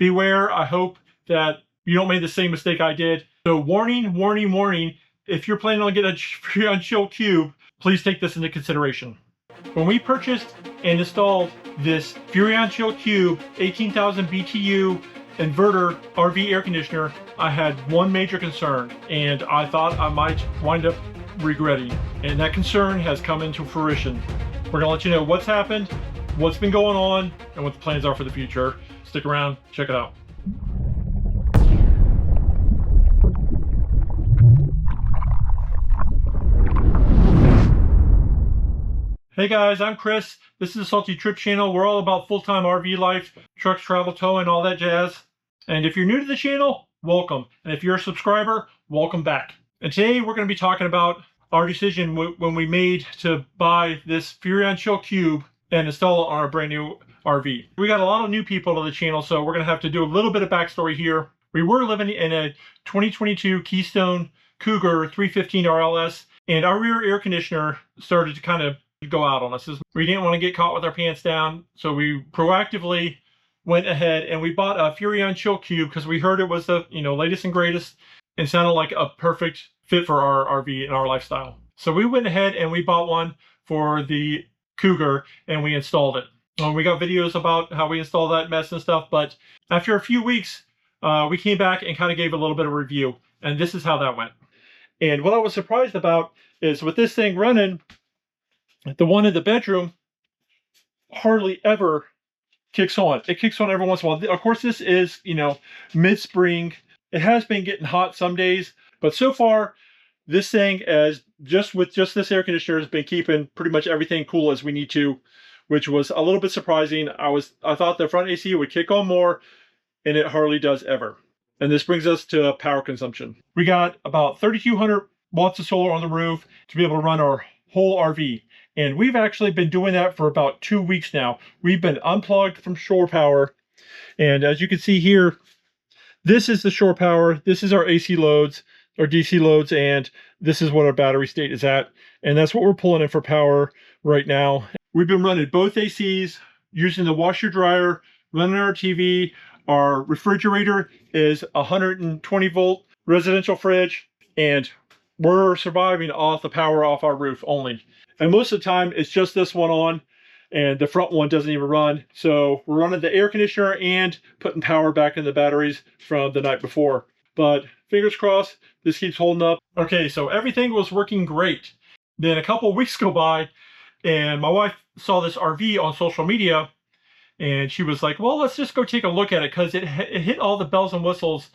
beware. I hope that you don't make the same mistake I did. So warning, warning, warning. If you're planning on getting a Furion Chill Cube, please take this into consideration. When we purchased and installed this Furion Chill Cube 18,000 BTU inverter RV air conditioner, I had one major concern, and I thought I might wind up regretting. And that concern has come into fruition. We're gonna let you know what's happened, what's been going on, and what the plans are for the future. Stick around, check it out. Hey guys, I'm Chris. This is the Salty Trip channel. We're all about full-time RV life, trucks, travel, towing, all that jazz. And if you're new to the channel, welcome. And if you're a subscriber, welcome back. And today we're going to be talking about our decision when we made to buy this Furion Chill Cube and install it on our brand new RV. We got a lot of new people to the channel, so we're going to have to do a little bit of backstory here. We were living in a 2022 Keystone Cougar 315 RLS, and our rear air conditioner started to kind of go out on us. We didn't want to get caught with our pants down, so we proactively went ahead and we bought a Furion Chill Cube because we heard it was the latest and greatest and sounded like a perfect fit for our RV and our lifestyle. So we went ahead and we bought one for the Cougar and we installed it. We got videos about how we installed that mess and stuff, but after a few weeks we came back and kind of gave a little bit of review, and this is how that went. And what I was surprised about is with this thing running, the one in the bedroom hardly ever kicks on. It kicks on every once in a while. Of course, this is, mid-spring. It has been getting hot some days, but so far, this thing, with just this air conditioner, has been keeping pretty much everything cool as we need to, which was a little bit surprising. I thought the front AC would kick on more, and it hardly does ever. And this brings us to power consumption. We got about 3,200 watts of solar on the roof to be able to run our whole RV. And we've actually been doing that for about 2 weeks now. We've been unplugged from shore power. And as you can see here, this is the shore power. This is our AC loads, our DC loads, and this is what our battery state is at. And that's what we're pulling in for power right now. We've been running both ACs, using the washer dryer, running our TV. Our refrigerator is 120 volt residential fridge, and we're surviving off the power off our roof only. And most of the time, it's just this one on, and the front one doesn't even run. So we're running the air conditioner and putting power back in the batteries from the night before. But fingers crossed, this keeps holding up. Okay, so everything was working great. Then a couple of weeks go by, and my wife saw this RV on social media, and she was like, well, let's just go take a look at it, because it hit all the bells and whistles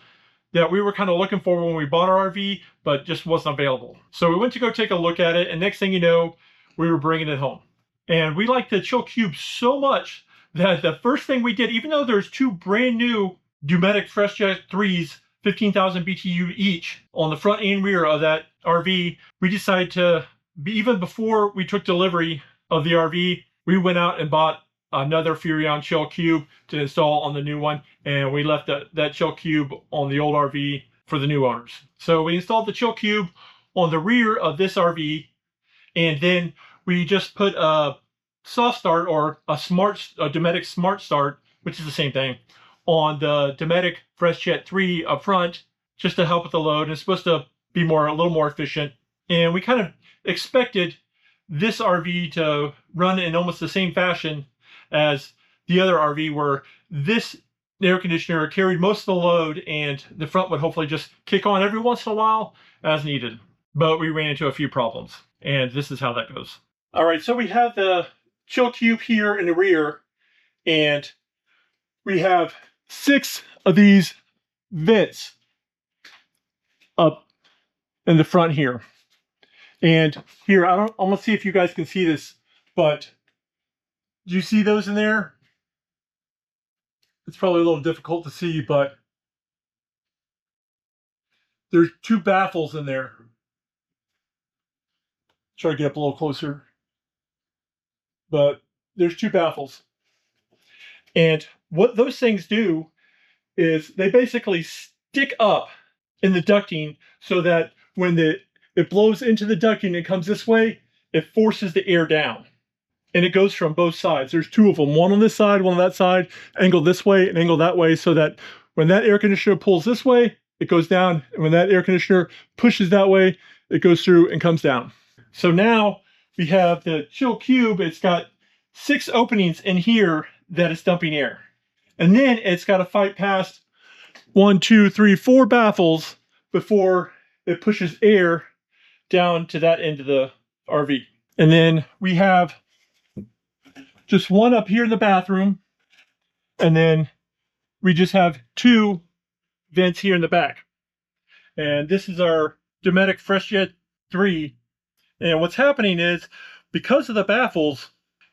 that we were kind of looking for when we bought our RV, but just wasn't available. So we went to go take a look at it, and next thing you know, we were bringing it home. And we like the Chill Cube so much that the first thing we did, even though there's two brand new Dometic FreshJet 3s, 15,000 BTU each on the front and rear of that RV, we decided to, even before we took delivery of the RV, we went out and bought another Furion Chill Cube to install on the new one, and we left that Chill Cube on the old RV for the new owners. So we installed the Chill Cube on the rear of this RV, and then we just put a soft start or a Dometic Smart Start, which is the same thing, on the Dometic FreshJet 3 up front, just to help with the load. It's supposed to be a little more efficient. And we kind of expected this RV to run in almost the same fashion as the other RV, where this air conditioner carried most of the load and the front would hopefully just kick on every once in a while as needed. But we ran into a few problems, and this is how that goes. All right, so we have the Chill Cube here in the rear, and we have 6 of these vents up in the front here. And here, I'm gonna see if you guys can see this, but do you see those in there? It's probably a little difficult to see, but there's 2 baffles in there. Try to get up a little closer. But there's 2 baffles. And what those things do is they basically stick up in the ducting so that when it blows into the ducting and comes this way, it forces the air down. and it goes from both sides. There's two of them, one on this side, one on that side, angled this way and angled that way, so that when that air conditioner pulls this way, it goes down, and when that air conditioner pushes that way, it goes through and comes down. So now we have the chill cube. It's got 6 openings in here that it's dumping air. And then it's got to fight past 1, 2, 3, 4 baffles before it pushes air down to that end of the RV. And then we have just one up here in the bathroom. And then we just have 2 vents here in the back. And this is our Dometic FreshJet 3. And what's happening is, because of the baffles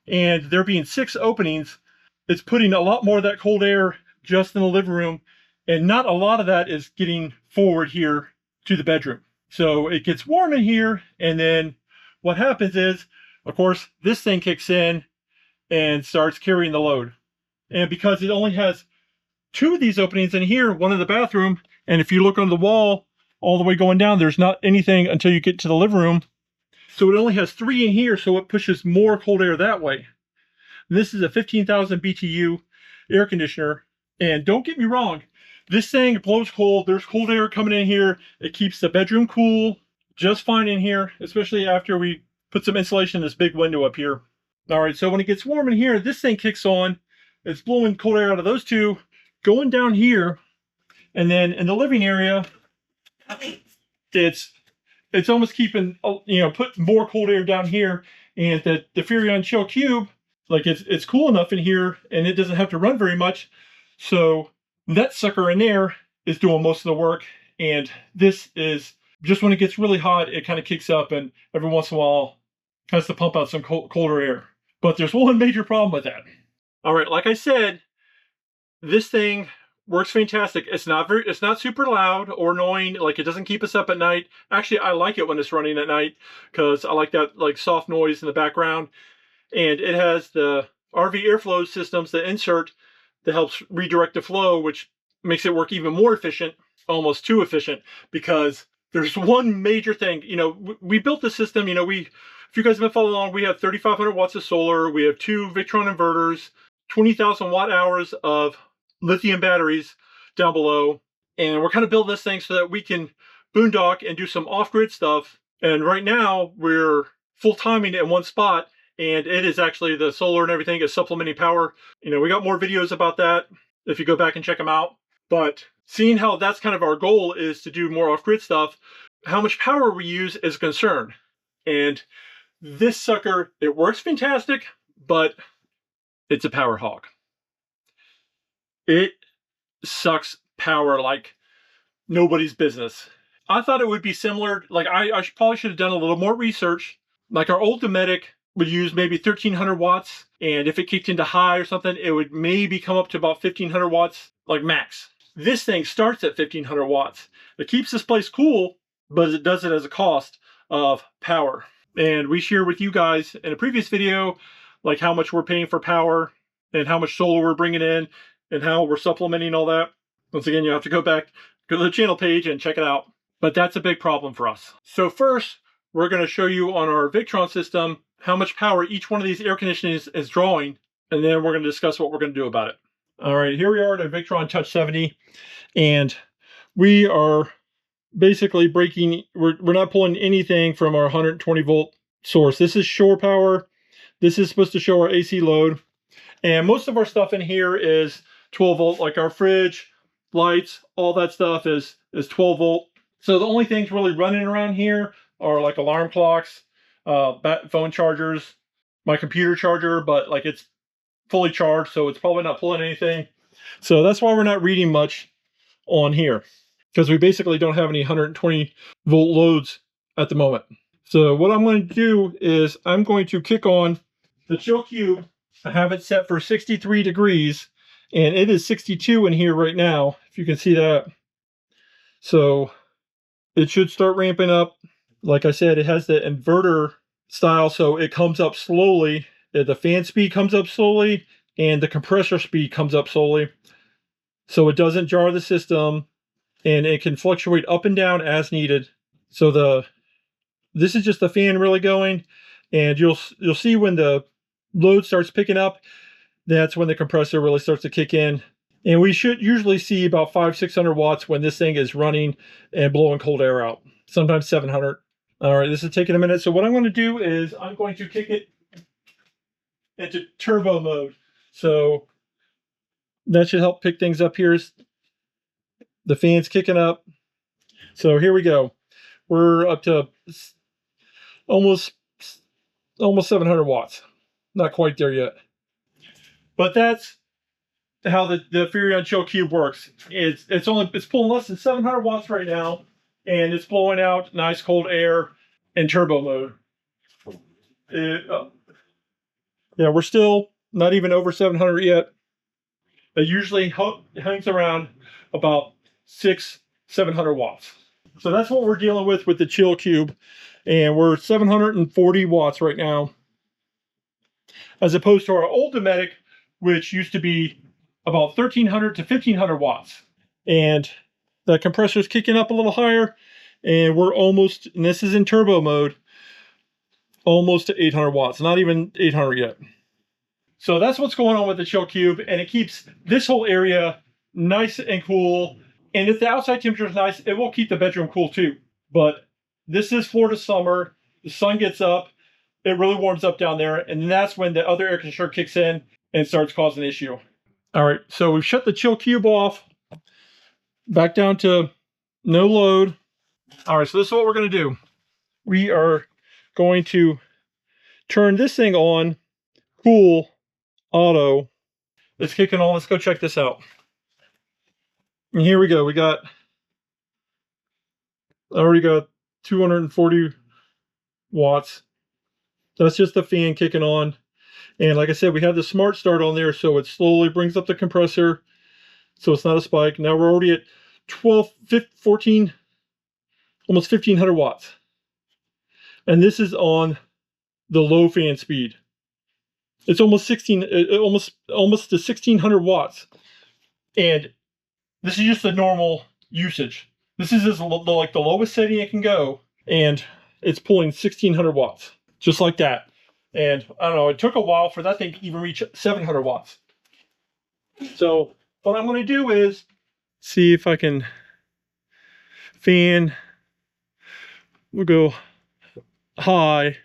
and there being 6 openings, it's putting a lot more of that cold air just in the living room, and not a lot of that is getting forward here to the bedroom. So it gets warm in here, and then what happens is, of course, this thing kicks in and starts carrying the load. And because it only has 2 of these openings in here, one in the bathroom, and if you look on the wall all the way going down, there's not anything until you get to the living room. So it only has 3 in here, so it pushes more cold air that way. This is a 15,000 BTU air conditioner. And don't get me wrong, this thing blows cold. There's cold air coming in here. It keeps the bedroom cool just fine in here, especially after we put some insulation in this big window up here. All right, so when it gets warm in here, this thing kicks on. It's blowing cold air out of those 2, going down here. And then in the living area, it's almost keeping, put more cold air down here. And the Furion chill cube, like it's cool enough in here, and it doesn't have to run very much. So that sucker in there is doing most of the work. And this is just when it gets really hot, it kind of kicks up, and every once in a while has to pump out some colder air. But there's one major problem with that. All right, like I said, this thing works fantastic. It's not super loud or annoying. Like, it doesn't keep us up at night. Actually, I like it when it's running at night, because I like that like soft noise in the background. And it has the RV airflow systems that insert that helps redirect the flow, which makes it work even more efficient, almost too efficient, because there's one major thing. We built the system, if you guys have been following along, we have 3,500 watts of solar, we have 2 Victron inverters, 20,000 watt hours of lithium batteries down below, and we're kind of building this thing so that we can boondock and do some off-grid stuff. And right now we're full-timing in one spot, and it is actually, the solar and everything is supplementing power. We got more videos about that if you go back and check them out. But seeing how that's kind of our goal, is to do more off-grid stuff, how much power we use is a concern. And this sucker, it works fantastic, but it's a power hog. It sucks power like nobody's business. I thought it would be similar. Like, I probably should have done a little more research. Like, our old Dometic would use maybe 1,300 watts, and if it kicked into high or something, it would maybe come up to about 1,500 watts, like max. This thing starts at 1,500 watts. It keeps this place cool, but it does it as a cost of power. And we shared with you guys in a previous video, like, how much we're paying for power and how much solar we're bringing in and how we're supplementing all that. Once again, you have to go back to the channel page and check it out. But that's a big problem for us. So first, we're going to show you on our Victron system how much power each one of these air conditioners is drawing, and then we're going to discuss what we're going to do about it. All right, here we are at a Victron Touch 70, and we are basically we're not pulling anything from our 120 volt source. This is shore power. This is supposed to show our AC load, and most of our stuff in here is 12 volt, like our fridge, lights, all that stuff is 12 volt. So the only things really running around here are like alarm clocks, phone chargers, my computer charger, but like it's fully charged, so it's probably not pulling anything. So that's why we're not reading much on here, because we basically don't have any 120 volt loads at the moment. So what I'm going to do is I'm going to kick on the chill cube. I have it set for 63 degrees, and it is 62 in here right now, if you can see that. So it should start ramping up. Like I said, it has the inverter style, so it comes up slowly. The fan speed comes up slowly, and the compressor speed comes up slowly. So it doesn't jar the system, and it can fluctuate up and down as needed. So this is just the fan really going, and you'll see when the load starts picking up, that's when the compressor really starts to kick in. And we should usually see about 500-600 watts when this thing is running and blowing cold air out, sometimes 700. All right, this is taking a minute. So what I'm going to do is I'm going to kick it into turbo mode. So that should help pick things up here. The fan's kicking up. So here we go. We're up to almost 700 watts. Not quite there yet. But that's how the Furion Chill Cube works. It's pulling less than 700 watts right now, and it's blowing out nice cold air in turbo mode. Yeah, we're still not even over 700 yet. It usually hangs around about 700 watts. So that's what we're dealing with the Chill Cube, and we're 740 watts right now, as opposed to our old Dometic, which used to be about 1300 to 1500 watts. And the compressor's kicking up a little higher, and we're almost, and this is in turbo mode, almost to 800 watts, not even 800 yet. So that's what's going on with the Chill Cube, and it keeps this whole area nice and cool. And if the outside temperature is nice, it will keep the bedroom cool too. But this is Florida summer, the sun gets up, it really warms up down there, and that's when the other air conditioner kicks in and starts causing an issue. All right, so we've shut the Chill Cube off, back down to no load. All right, so this is what we're going to do. We are going to turn this thing on, cool, auto. It's kicking on. Let's go check this out. And here we go. We already got 240 watts. That's just the fan kicking on. And like I said, we have the smart start on there, so it slowly brings up the compressor, so it's not a spike. Now we're already at 14, almost 1500 watts. And this is on the low fan speed. It's almost almost to 1600 watts. And this is just the normal usage. This is like the lowest setting it can go, and it's pulling 1600 watts, just like that. And I don't know, it took a while for that thing to even reach 700 watts. So what I'm going to do is see if I can fan. We'll go high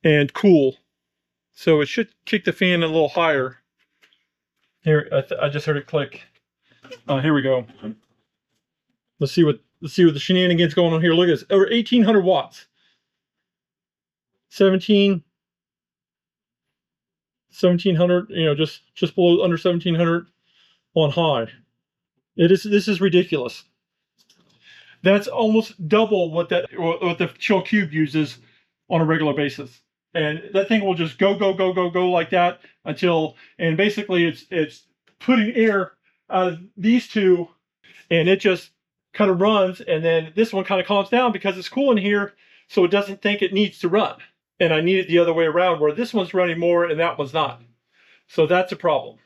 and cool. So it should kick the fan a little higher. Here, I just heard it click. Here we go. Let's see what the shenanigans going on here. Look at this, over 1800 watts. 1700, you know, just below, under 1700 on high. This is ridiculous. That's almost double what the Chill Cube uses on a regular basis. And that thing will just go like that until, and basically it's putting air out of these two, and it just kind of runs, and then this one kind of calms down because it's cool in here, so it doesn't think it needs to run. And I need it the other way around, where this one's running more and that one's not. So that's a problem.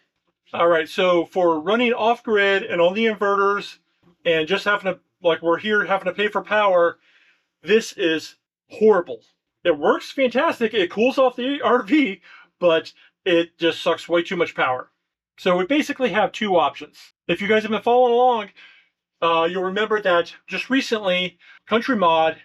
All right, so for running off grid and on the inverters and just having to, like we're here having to pay for power, this is horrible. It works fantastic. It cools off the RV, but it just sucks way too much power. So we basically have two options. If you guys have been following along, you'll remember that just recently, Country Mod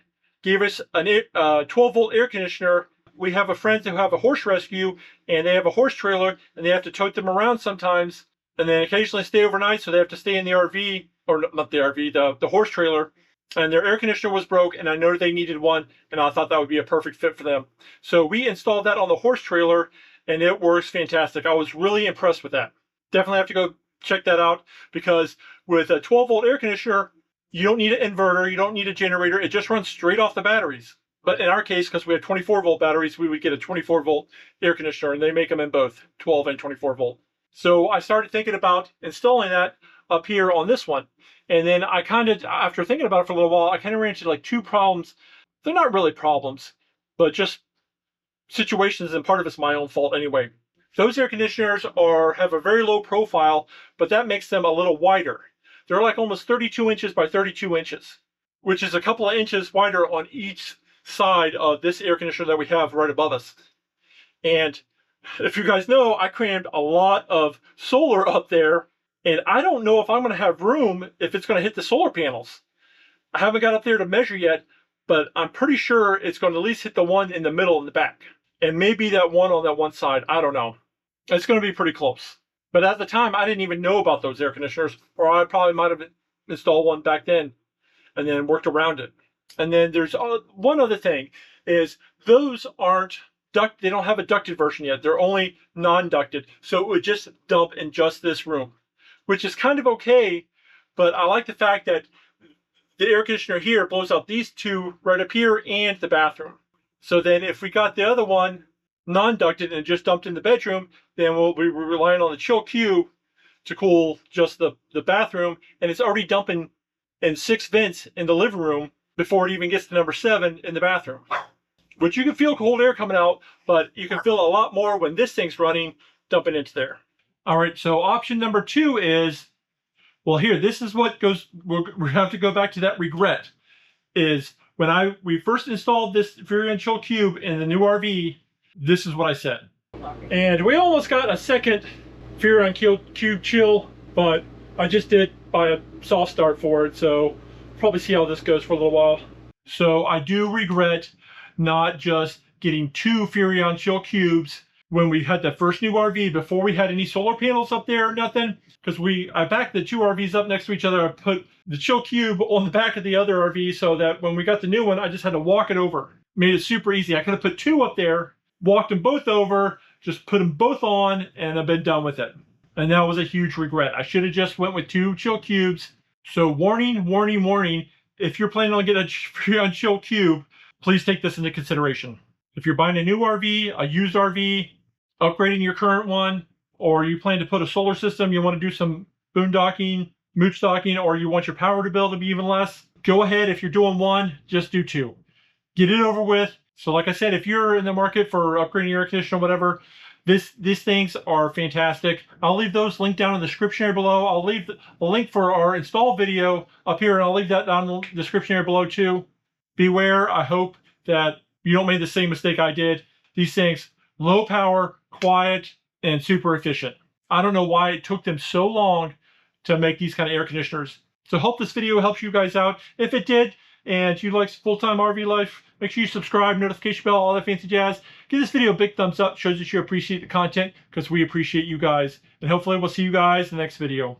gave us a 12-volt air conditioner. We have a friend who have a horse rescue, and they have a horse trailer, and they have to tote them around sometimes, and then occasionally stay overnight, so they have to stay in the RV, or not the RV, the horse trailer. And their air conditioner was broke, and I know they needed one, and I thought that would be a perfect fit for them. So we installed that on the horse trailer, and it works fantastic. I was really impressed with that. Definitely have to go check that out, because with a 12-volt air conditioner, you don't need an inverter, you don't need a generator, it just runs straight off the batteries. But in our case, because we have 24-volt batteries, we would get a 24-volt air conditioner, and they make them in both 12 and 24-volt. So I started thinking about installing that up here on this one. And then I kind of, after thinking about it for a little while, I kind of ran into like two problems. They're not really problems, but just situations, and part of it's my own fault anyway. Those air conditioners have a very low profile, but that makes them a little wider. They're like almost 32 inches by 32 inches, which is a couple of inches wider on each side of this air conditioner that we have right above us. And if you guys know, I crammed a lot of solar up there, and I don't know if I'm going to have room if it's going to hit the solar panels. I haven't got up there to measure yet, but I'm pretty sure it's going to at least hit the one in the middle in the back. And maybe that one on that one side. I don't know. It's going to be pretty close. But at the time, I didn't even know about those air conditioners, or I probably might have installed one back then and then worked around it. And then there's one other thing is those aren't they don't have a ducted version yet. They're only non-ducted. So it would just dump in just this room, which is kind of okay. But I like the fact that the air conditioner here blows out these two right up here and the bathroom. So then if we got the other one non-ducted and just dumped in the bedroom, then we'll be relying on the chill cube to cool just the bathroom. And it's already dumping in 6 vents in the living room before it even gets to number 7 in the bathroom. Which you can feel cold air coming out, but you can feel a lot more when this thing's running, dumping into there. All right, so option number 2 is, well, here, this is what goes, we have to go back to that regret, is when we first installed this Furion Chill Cube in the new RV, this is what I said. And we almost got a second Furion Cube Chill, but I just did buy a soft start for it, so probably see how this goes for a little while. So I do regret not just getting 2 Furion Chill Cubes when we had the first new RV before we had any solar panels up there or nothing. Because I backed the 2 RVs up next to each other. I put the Chill Cube on the back of the other RV so that when we got the new one, I just had to walk it over. Made it super easy. I could have put 2 up there, walked them both over, just put them both on, and I've been done with it. And that was a huge regret. I should have just went with 2 Chill Cubes. So warning, warning, warning. If you're planning on getting a Furion Chill Cube, please take this into consideration. If you're buying a new RV, a used RV, upgrading your current one, or you plan to put a solar system, you want to do some boondocking, mooch stocking, or you want your power bill to be even less, go ahead. If you're doing 1, just do 2. Get it over with. So like I said, if you're in the market for upgrading your air conditioner or whatever, these things are fantastic. I'll leave those linked down in the description area below. I'll leave a link for our install video up here, and I'll leave that down in the description area below too. Beware, I hope that you don't make the same mistake I did. These things, low power, quiet, and super efficient. I don't know why it took them so long to make these kind of air conditioners. So hope this video helps you guys out. If it did, and you like full-time RV life, make sure you subscribe, notification bell, all that fancy jazz. Give this video a big thumbs up, shows that you appreciate the content, because we appreciate you guys. And hopefully we'll see you guys in the next video.